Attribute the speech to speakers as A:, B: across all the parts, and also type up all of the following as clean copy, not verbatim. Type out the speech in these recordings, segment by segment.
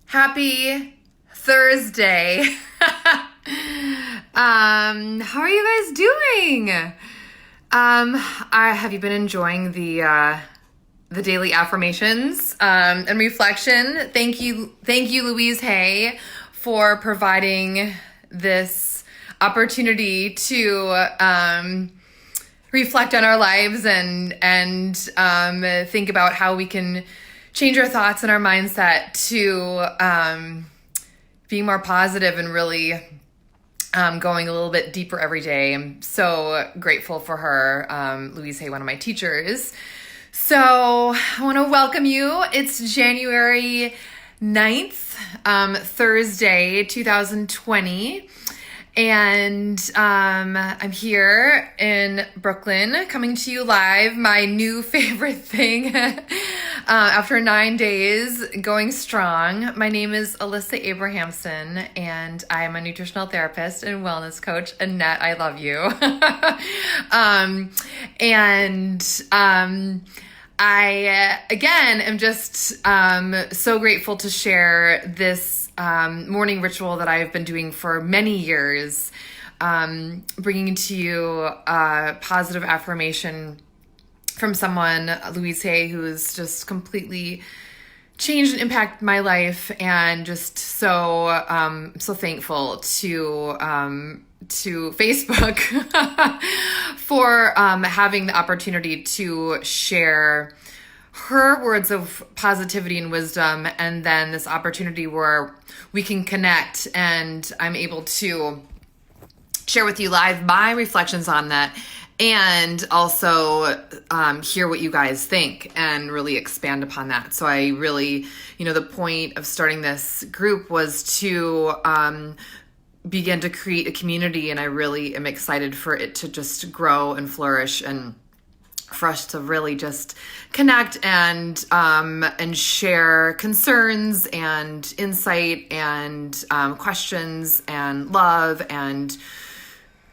A: Happy Thursday. How are you guys doing? Have you been enjoying the daily affirmations and reflection? Thank you, Louise Hay, for providing this opportunity to reflect on our lives and think about how we can change our thoughts and our mindset to being more positive and really going a little bit deeper every day. I'm so grateful for her, Louise Hay, one of my teachers. So I want to welcome you. It's January 9th, Thursday, 2020. And I'm here in Brooklyn, coming to you live. My new favorite thing after 9 days, going strong. My name is Alyssa Abrahamson, and I'm a nutritional therapist and wellness coach. Annette, I love you. I, again, am just so grateful to share this morning ritual that I've been doing for many years, bringing to you a positive affirmation from someone, Louise Hay, who has just completely changed and impacted my life, and just so thankful to Facebook for having the opportunity to share her words of positivity and wisdom, and then this opportunity where we can connect and I'm able to share with you live my reflections on that, and also hear what you guys think and really expand upon that. So I really, the point of starting this group was to begin to create a community, and I really am excited for it to just grow and flourish, and for us to really just connect and share concerns and insight and questions and love and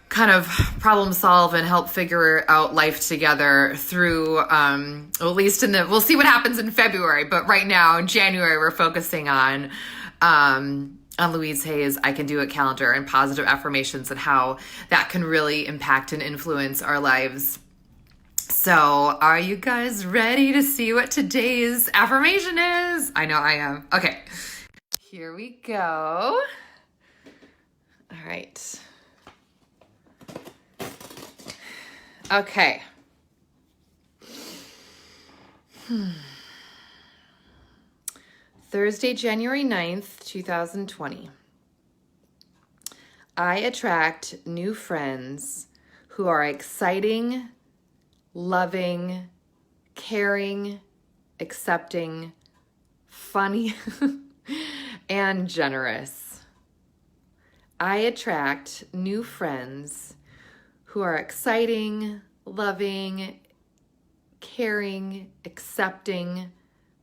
A: kind of problem solve and help figure out life together through, at least we'll see what happens in February, but right now in January, we're focusing on Louise Hay's I Can Do It calendar and positive affirmations and how that can really impact and influence our lives. So are you guys ready to see what today's affirmation is? I know I am. Okay, here we go. All right. Okay. Thursday, January 9th, 2020. I attract new friends who are exciting, loving, caring, accepting, funny, and generous. I attract new friends who are exciting, loving, caring, accepting,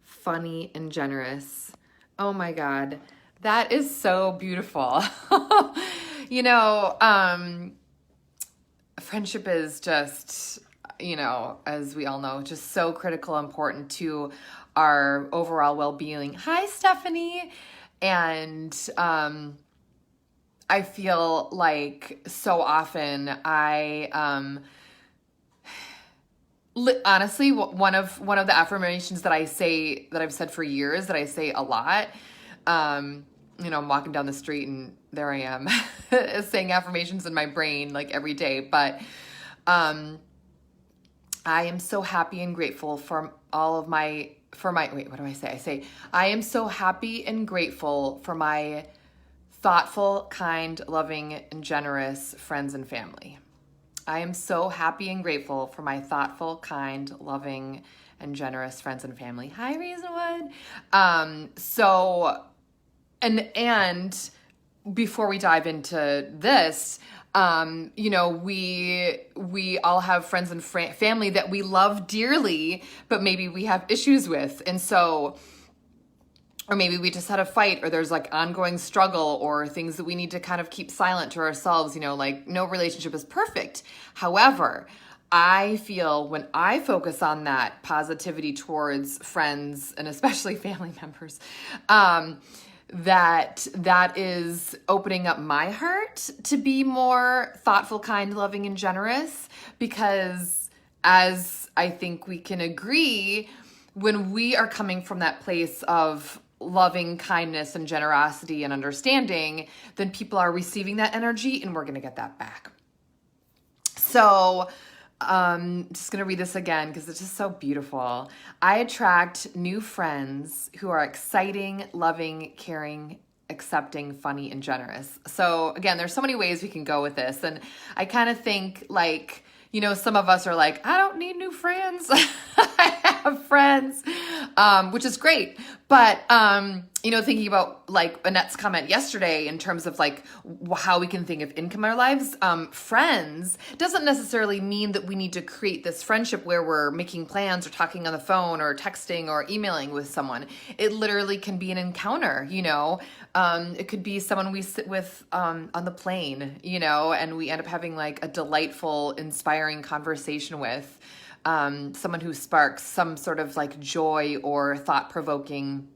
A: funny, and generous. Oh my God, that is so beautiful. Friendship is just, as we all know, just so critical, important to our overall well-being. Hi, Stephanie. And I feel like so often honestly, one of the affirmations that I've said for years, that I say a lot, I'm walking down the street and there I am saying affirmations in my brain like every day. But I am so happy and grateful for wait, what do I say? I say, I am so happy and grateful for my thoughtful, kind, loving, and generous friends and family. I am so happy and grateful for my thoughtful, kind, loving, and generous friends and family. Hi, Reasonwood. And before we dive into this, we all have friends and family that we love dearly, but maybe we have issues with. And so, or maybe we just had a fight, or there's like ongoing struggle, or things that we need to kind of keep silent to ourselves, like no relationship is perfect. However, I feel when I focus on that positivity towards friends and especially family members, that is opening up my heart to be more thoughtful, kind, loving, and generous. Because as I think we can agree, when we are coming from that place of loving kindness and generosity and understanding, then people are receiving that energy and we're going to get that back. So just going to read this again because it's just so beautiful. I attract new friends who are exciting, loving, caring, accepting, funny, and generous. So again, there's so many ways we can go with this. And I kind of think like, some of us are like, I don't need new friends. I have friends, which is great. But, thinking about like Annette's comment yesterday in terms of like how we can think of income in our lives, friends doesn't necessarily mean that we need to create this friendship where we're making plans or talking on the phone or texting or emailing with someone. It literally can be an encounter, it could be someone we sit with on the plane, and we end up having like a delightful, inspiring conversation with someone who sparks some sort of like joy or thought-provoking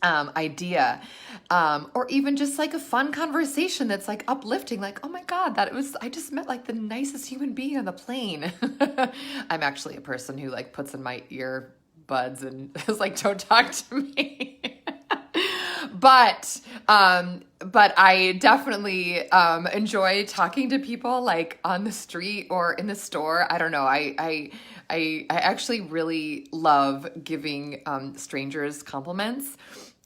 A: idea, or even just like a fun conversation that's like uplifting, like, oh my God, I just met like the nicest human being on the plane. I'm actually a person who like puts in my earbuds and is like, don't talk to me. But I definitely enjoy talking to people like on the street or in the store. I don't know. I actually really love giving strangers compliments.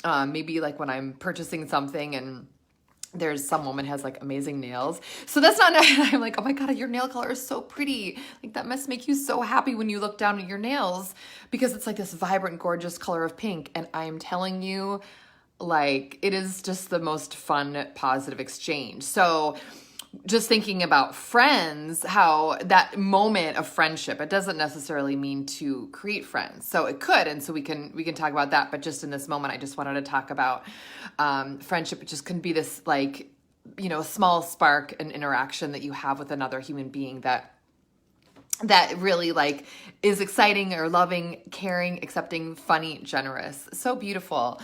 A: Maybe like when I'm purchasing something and there's some woman has like amazing nails. So that's not, I'm like, oh my God, your nail color is so pretty. Like that must make you so happy when you look down at your nails because it's like this vibrant, gorgeous color of pink. And I'm telling you, like, it is just the most fun, positive exchange. So just thinking about friends, how that moment of friendship, it doesn't necessarily mean to create friends. So it could, and so we can talk about that. But just in this moment, I just wanted to talk about friendship. It just can be this like, small spark and interaction that you have with another human being that really like is exciting or loving, caring, accepting, funny, generous. So beautiful.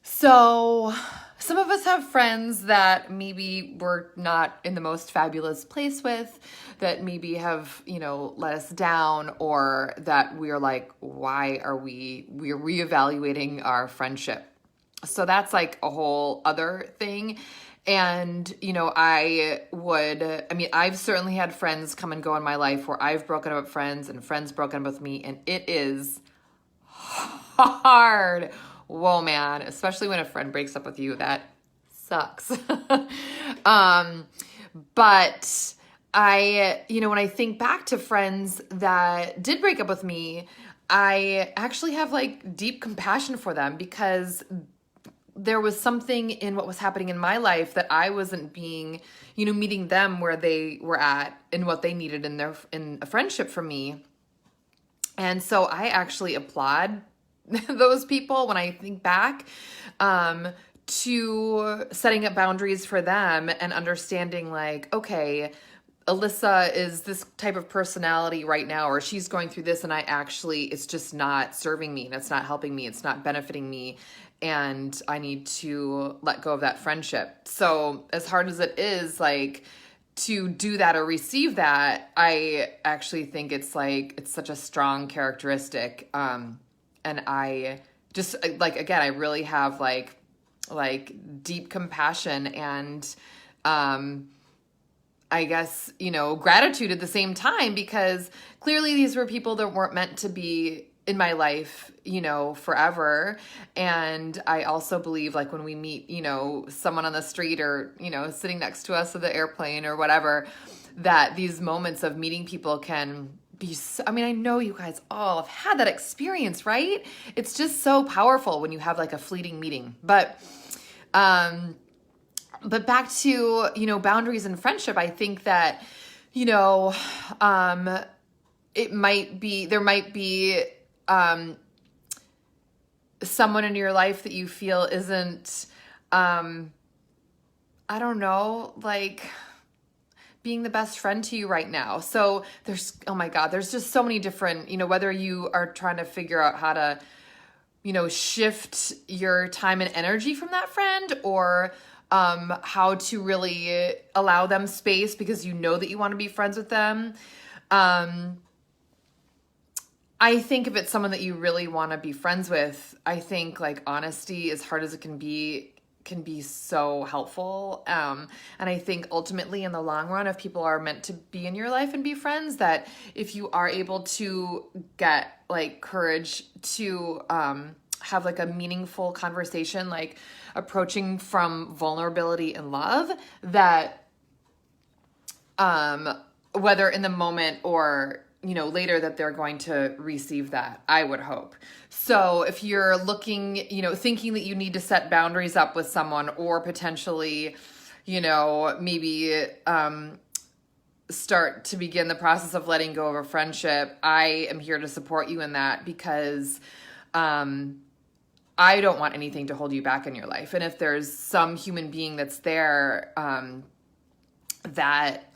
A: So some of us have friends that maybe we're not in the most fabulous place with, that maybe have, let us down, or that we're like, why are we're reevaluating our friendship? So that's like a whole other thing. And, I've certainly had friends come and go in my life where I've broken up with friends and friends broken up with me, and it is hard. Whoa, man, especially when a friend breaks up with you, that sucks. But when I think back to friends that did break up with me, I actually have like deep compassion for them because there was something in what was happening in my life that I wasn't being, meeting them where they were at and what they needed in a friendship from me. And so I actually applaud those people when I think back, to setting up boundaries for them and understanding like, okay, Alyssa is this type of personality right now, or she's going through this, and it's just not serving me, and it's not helping me, it's not benefiting me, and I need to let go of that friendship. So as hard as it is, like, to do that or receive that, I actually think it's such a strong characteristic. And I just like, again, I really have like deep compassion and, I guess, gratitude at the same time, because clearly these were people that weren't meant to be in my life, forever. And I also believe like when we meet, someone on the street or, sitting next to us at the airplane or whatever, that these moments of meeting people can be so, I know you guys all have had that experience, right? It's just so powerful when you have like a fleeting meeting. But back to, boundaries and friendship, I think that, there might be someone in your life that you feel isn't, I don't know, like being the best friend to you right now. So there's, oh my God, there's just so many different, whether you are trying to figure out how to shift your time and energy from that friend, or how to really allow them space because you know that you want to be friends with them. I think if it's someone that you really want to be friends with, I think like honesty, as hard as it can be so helpful. And I think ultimately in the long run, if people are meant to be in your life and be friends, that if you are able to get like courage to have like a meaningful conversation, like approaching from vulnerability and love, that whether in the moment or later, that they're going to receive that, I would hope. So if you're looking, thinking that you need to set boundaries up with someone, or potentially, maybe start to begin the process of letting go of a friendship, I am here to support you in that, because I don't want anything to hold you back in your life. And if there's some human being that's there that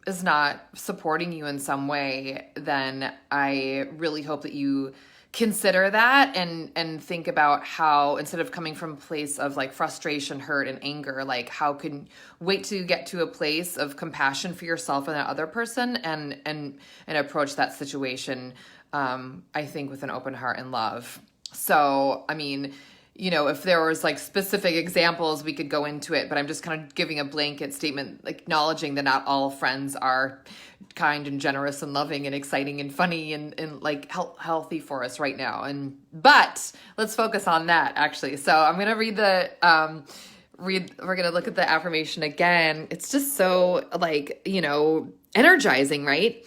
A: is not supporting you in some way, then I really hope that you consider that and think about how, instead of coming from a place of like frustration, hurt, and anger, like how can wait to get to a place of compassion for yourself and that other person, and approach that situation, I think, with an open heart and love. So, I mean, if there was like specific examples, we could go into it, but I'm just kind of giving a blanket statement, acknowledging that not all friends are kind and generous and loving and exciting and funny and like healthy for us right now. But let's focus on that actually. So I'm going to read we're going to look at the affirmation again. It's just so energizing, right?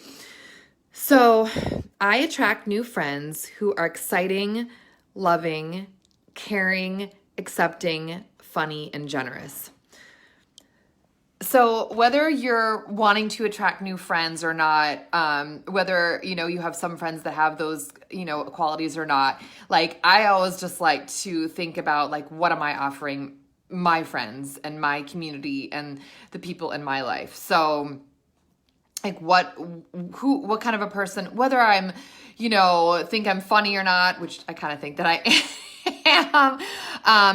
A: So I attract new friends who are exciting, loving, caring, accepting, funny, and generous. So whether you're wanting to attract new friends or not, whether, you have some friends that have those, qualities or not, like I always just like to think about like, what am I offering my friends and my community and the people in my life? So like what kind of a person, whether I'm, think I'm funny or not, which I kind of think that I am.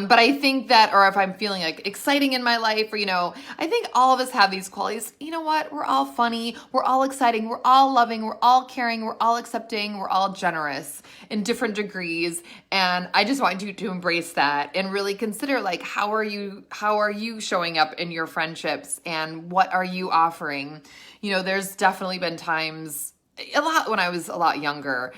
A: But I think that, or if I'm feeling like exciting in my life, or, I think all of us have these qualities. You know what? We're all funny. We're all exciting. We're all loving. We're all caring. We're all accepting. We're all generous in different degrees. And I just want you to embrace that and really consider like, how are you showing up in your friendships, and what are you offering? There's definitely been times, a lot when I was a lot younger,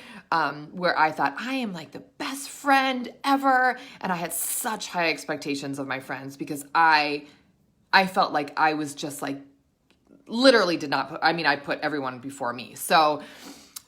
A: where I thought I am like the best friend ever. And I had such high expectations of my friends, because I felt like I was just like, literally I put everyone before me. So,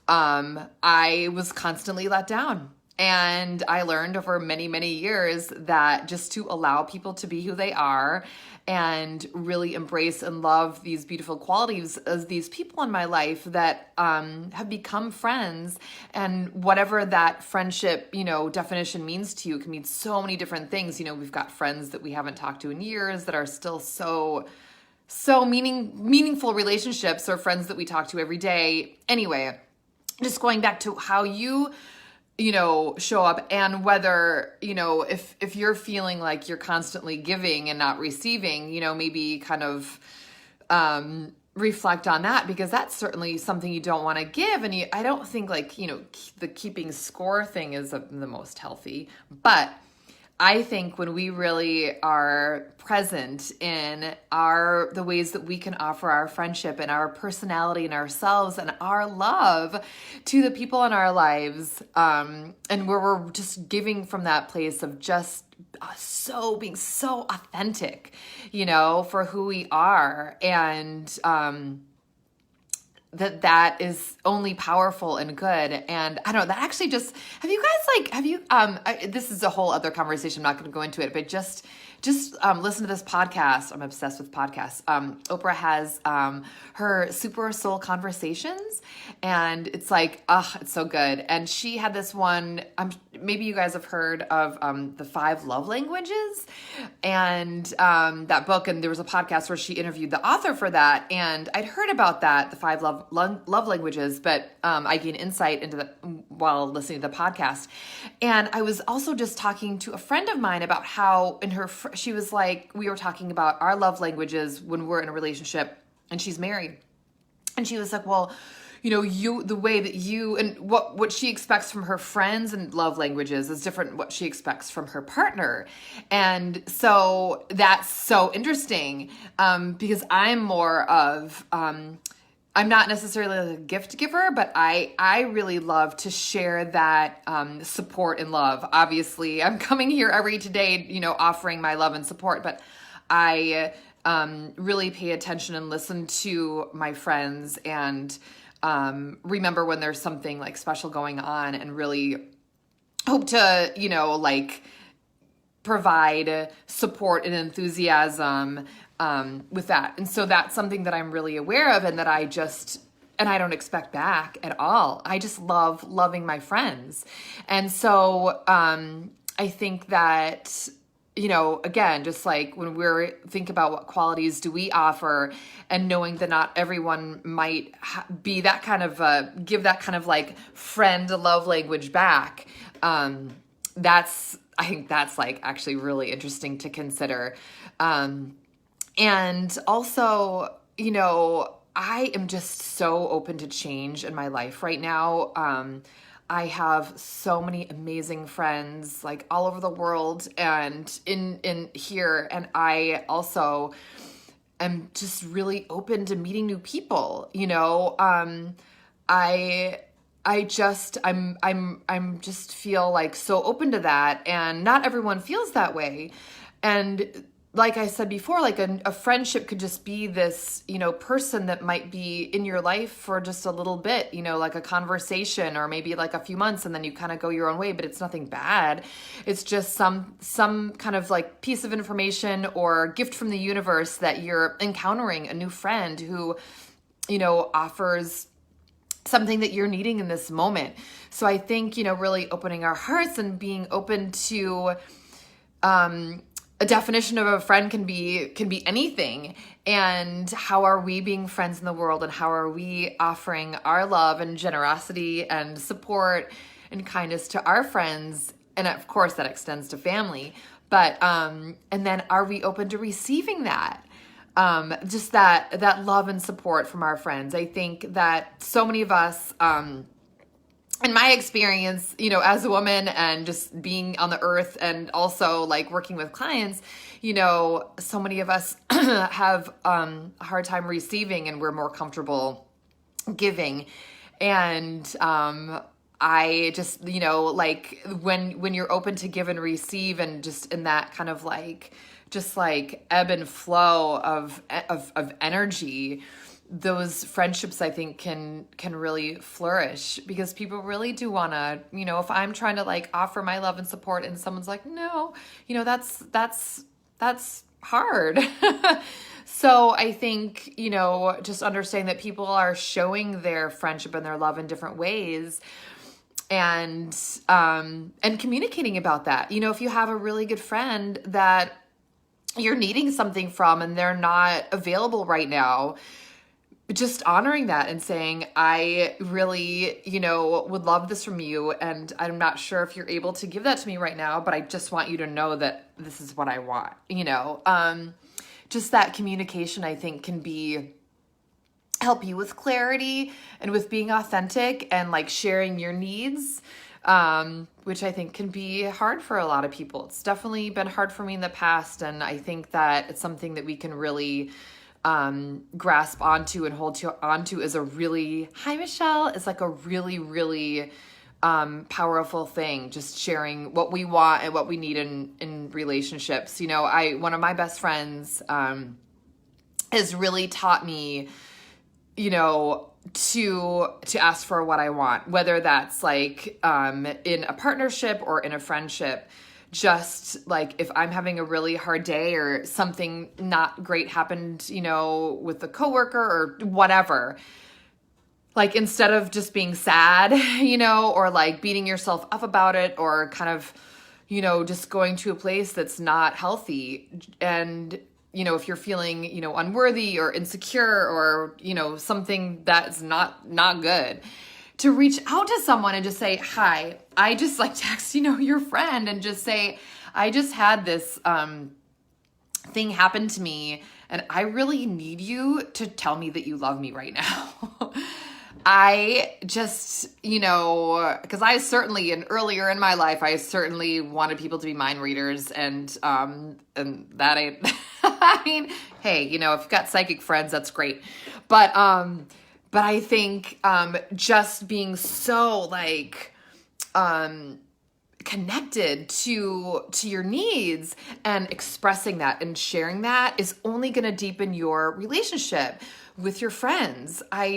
A: I was constantly let down. And I learned over many, many years that just to allow people to be who they are and really embrace and love these beautiful qualities as these people in my life that have become friends, and whatever that friendship, definition means to you, can mean so many different things. We've got friends that we haven't talked to in years that are still so meaningful relationships, or friends that we talk to every day. Anyway, just going back to how you show up, and whether, if you're feeling like you're constantly giving and not receiving, maybe kind of reflect on that, because that's certainly something you don't want to give. And I don't think like, the keeping score thing is the most healthy, but I think when we really are present in the ways that we can offer our friendship and our personality and ourselves and our love to the people in our lives, and where we're just giving from that place of just being so authentic, for who we are, and that is only powerful and good. And I don't know, that actually this is a whole other conversation. I'm not going to go into it, but just listen to this podcast. I'm obsessed with podcasts. Oprah has her Super Soul Conversations, and it's like, it's so good. And she had this one, maybe you guys have heard of the 5 love languages, and that book, and there was a podcast where she interviewed the author for that, and I'd heard about that, the 5 love languages, but I gained insight into while listening to the podcast. And I was also just talking to a friend of mine about how she was like, we were talking about our love languages when we're in a relationship, and she's married. And she was like, well, the way that you, and what she expects from her friends and love languages is different than what she expects from her partner. And so that's so interesting, because I'm more of, I'm not necessarily a gift giver, but I really love to share that support and love. Obviously, I'm coming here every day, offering my love and support, but I really pay attention and listen to my friends and remember when there's something like special going on, and really hope to, provide support and enthusiasm with that. And so that's something that I'm really aware of, and that I don't expect back at all. I just love loving my friends. And so I think that, again, just like when we're think about what qualities do we offer, and knowing that not everyone might be that kind of, give that kind of like friend love language back. I think that's like actually really interesting to consider. And also, I am just so open to change in my life right now. I have so many amazing friends like all over the world and in here. And I also am just really open to meeting new people. I'm just feel like so open to that, and not everyone feels that way. And like I said before, like a friendship could just be this, person that might be in your life for just a little bit, like a conversation, or maybe like a few months, and then you kind of go your own way, but it's nothing bad. It's just some kind of like piece of information or gift from the universe that you're encountering a new friend who, offers something that you're needing in this moment. So I think, really opening our hearts and being open to, a definition of a friend can be anything. And how are we being friends in the world, and how are we offering our love and generosity and support and kindness to our friends? And of course that extends to family, but, and then are we open to receiving that? Just that love and support from our friends. I think that so many of us, in my experience, as a woman and just being on the earth, and also like working with clients, so many of us have a hard time receiving, and we're more comfortable giving. And I just, like when you're open to give and receive, and just in that kind of like, just like ebb and flow of energy, those friendships I think can really flourish, because people really do want to, if I'm trying to like offer my love and support, and someone's like, no, that's hard. So I think, just understanding that people are showing their friendship and their love in different ways, and communicating about that. If you have a really good friend that you're needing something from, and they're not available right now, just honoring that and saying, I really, would love this from you, and I'm not sure if you're able to give that to me right now, but I just want you to know that this is what I want, just that communication, I think, can help you with clarity and with being authentic and like sharing your needs, which I think can be hard for a lot of people. It's definitely been hard for me in the past, and I think that it's something that we can really grasp onto and hold onto is a really, hi Michelle, is like a really, really powerful thing, just sharing what we want and what we need in relationships. One of my best friends has really taught me, to ask for what I want, whether that's like in a partnership or in a friendship. Just like if I'm having a really hard day, or something not great happened, with a coworker or whatever, like instead of just being sad, or like beating yourself up about it, or kind of, just going to a place that's not healthy. And, if you're feeling, unworthy or insecure, or, something that's not good, to reach out to someone and just say, hi, I just like text, your friend and just say, I just had this thing happen to me and I really need you to tell me that you love me right now. I just, because I certainly, and earlier in my life, I certainly wanted people to be mind readers, and that ain't, I mean, hey, if you've got psychic friends, that's great. But I think, just being so like, connected to your needs and expressing that and sharing that is only going to deepen your relationship with your friends. My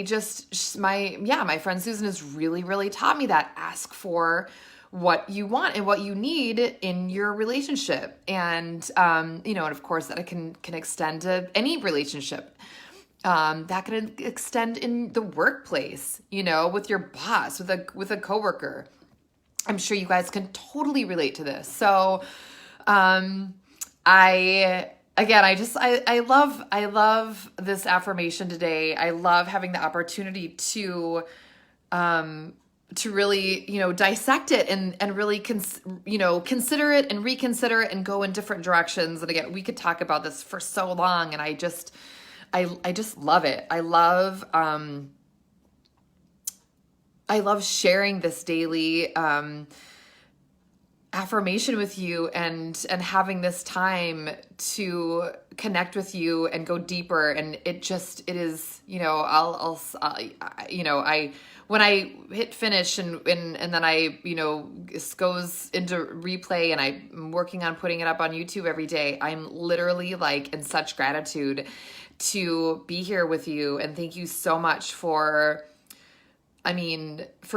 A: friend Susan has really, really taught me that. Ask for what you want and what you need in your relationship. And, and of course that it can extend to any relationship. That can extend in the workplace, with your boss, with a coworker. I'm sure you guys can totally relate to this. So, I love this affirmation today. I love having the opportunity to really, dissect it and really, consider it and reconsider it and go in different directions. And again, we could talk about this for so long, and I just love it. I love sharing this daily affirmation with you and having this time to connect with you and go deeper. And it is, when I hit finish and then this goes into replay and I'm working on putting it up on YouTube every day, I'm literally like in such gratitude to be here with you. And thank you so much for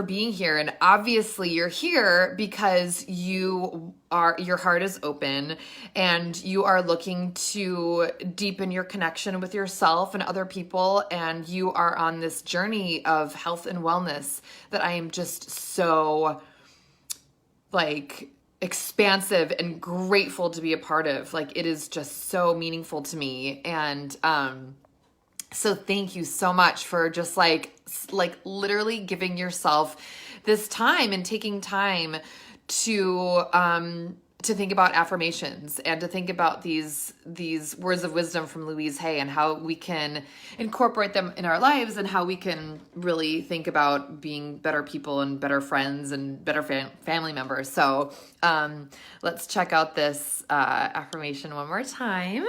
A: being here. And obviously you're here because your heart is open and you are looking to deepen your connection with yourself and other people. And you are on this journey of health and wellness that I am just so like expansive and grateful to be a part of. Like, it is just so meaningful to me. And, so thank you so much for just like literally giving yourself this time and taking time to think about affirmations and to think about these words of wisdom from Louise Hay and how we can incorporate them in our lives and how we can really think about being better people and better friends and better family members. So let's check out this affirmation one more time.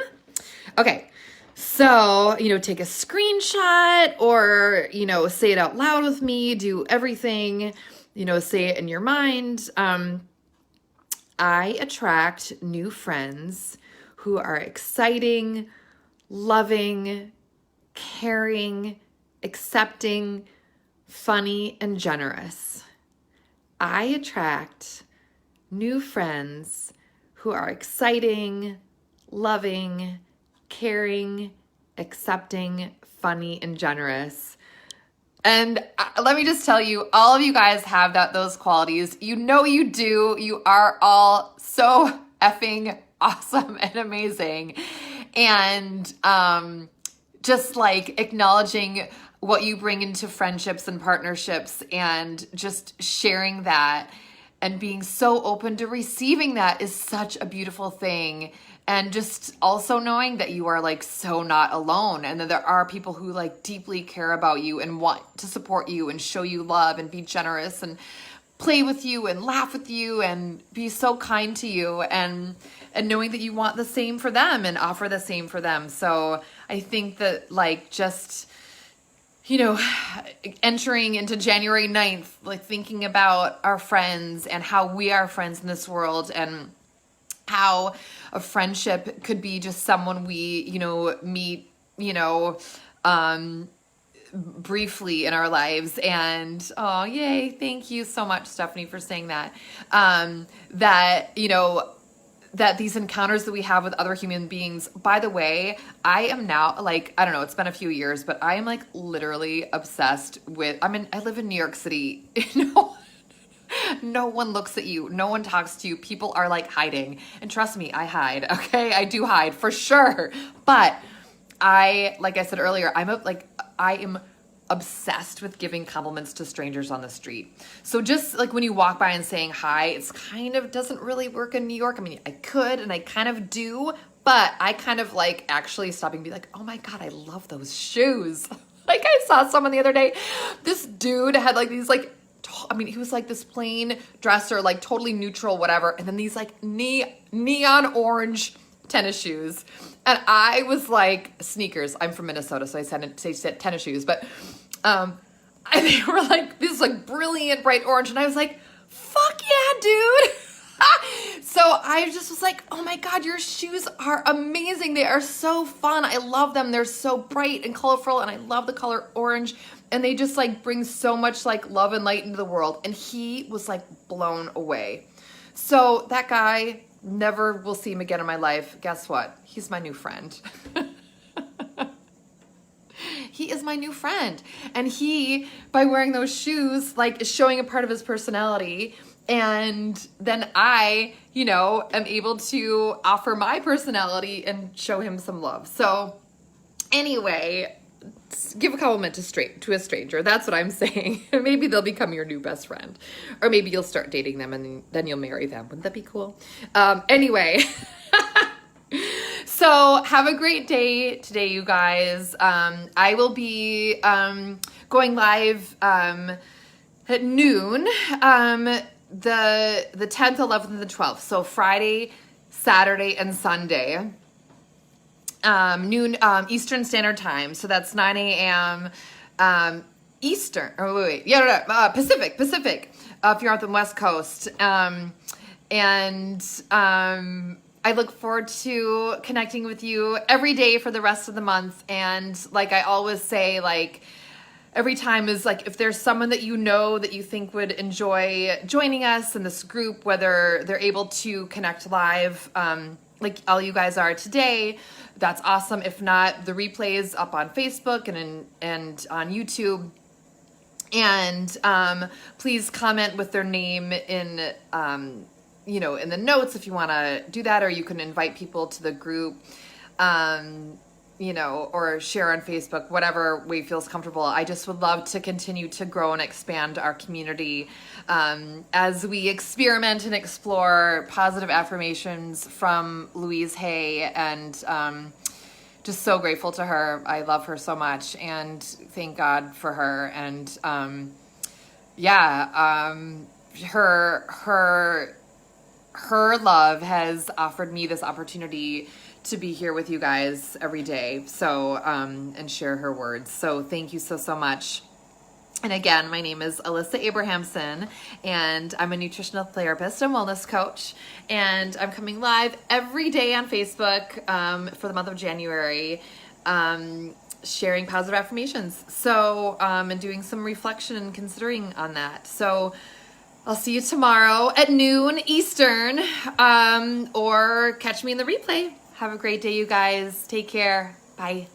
A: Okay. So, take a screenshot or, say it out loud with me, do everything, say it in your mind. I attract new friends who are exciting, loving, caring, accepting, funny, and generous. I attract new friends who are exciting, loving, caring, accepting, funny, and generous. And let me just tell you, all of you guys have those qualities. You do. You are all so effing awesome and amazing. And just like acknowledging what you bring into friendships and partnerships and just sharing that and being so open to receiving that is such a beautiful thing. And just also knowing that you are like so not alone and that there are people who like deeply care about you and want to support you and show you love and be generous and play with you and laugh with you and be so kind to you and knowing that you want the same for them and offer the same for them. So I think that like just, entering into January 9th, like thinking about our friends and how we are friends in this world and how a friendship could be just someone we, meet, briefly in our lives. And, oh, yay. Thank you so much, Stephanie, for saying that. That these encounters that we have with other human beings, by the way, I am now like, I don't know, it's been a few years, but I am like literally obsessed with, I live in New York City, no one looks at you. No one talks to you. People are like hiding. And trust me, I hide. Okay. I do hide for sure. But like I said earlier, I am obsessed with giving compliments to strangers on the street. So just like when you walk by and saying hi, it's kind of doesn't really work in New York. I mean, I could and I kind of do, but I kind of like actually stopping and be like, oh my God, I love those shoes. Like I saw someone the other day, this dude had like these like, I mean, he was like this plain dress or like totally neutral, whatever. And then these like neon orange tennis shoes. And I was like, sneakers. I'm from Minnesota, so I said tennis shoes. But they were like, this like brilliant bright orange. And I was like, fuck yeah, dude. So I just was like, oh my God, your shoes are amazing. They are so fun. I love them. They're so bright and colorful. And I love the color orange. And they just like bring so much like love and light into the world. And he was like blown away. So that guy, never will see him again in my life. Guess what? He's my new friend. He is my new friend. And he, by wearing those shoes, like is showing a part of his personality. And then I, you know, am able to offer my personality and show him some love. So anyway, give a compliment to a stranger. That's what I'm saying. Maybe they'll become your new best friend. Or maybe you'll start dating them and then you'll marry them. Wouldn't that be cool? Anyway. So have a great day today, you guys. I will be going live at noon. The 10th, 11th, and the 12th. So Friday, Saturday, and Sunday. Noon Eastern Standard Time. So that's 9 a.m. Eastern. Oh, wait. Yeah, no, Pacific. If you're on the West Coast. I look forward to connecting with you every day for the rest of the month. And like I always say, like, every time is like, if there's someone that you know that you think would enjoy joining us in this group, whether they're able to connect live, like all you guys are today, that's awesome. If not, the replay is up on Facebook and on YouTube. And please comment with their name in, in the notes if you want to do that, or you can invite people to the group, or share on Facebook, whatever way feels comfortable. I just would love to continue to grow and expand our community as we experiment and explore positive affirmations from Louise Hay. And just so grateful to her. I love her so much and thank God for her. And her love has offered me this opportunity to be here with you guys every day. So, and share her words. So thank you so much. And again, my name is Alyssa Abrahamson, and I'm a nutritional therapist and wellness coach. And I'm coming live every day on Facebook for the month of January, sharing positive affirmations. So, and doing some reflection and considering on that. So I'll see you tomorrow at noon Eastern, or catch me in the replay. Have a great day, you guys. Take care. Bye.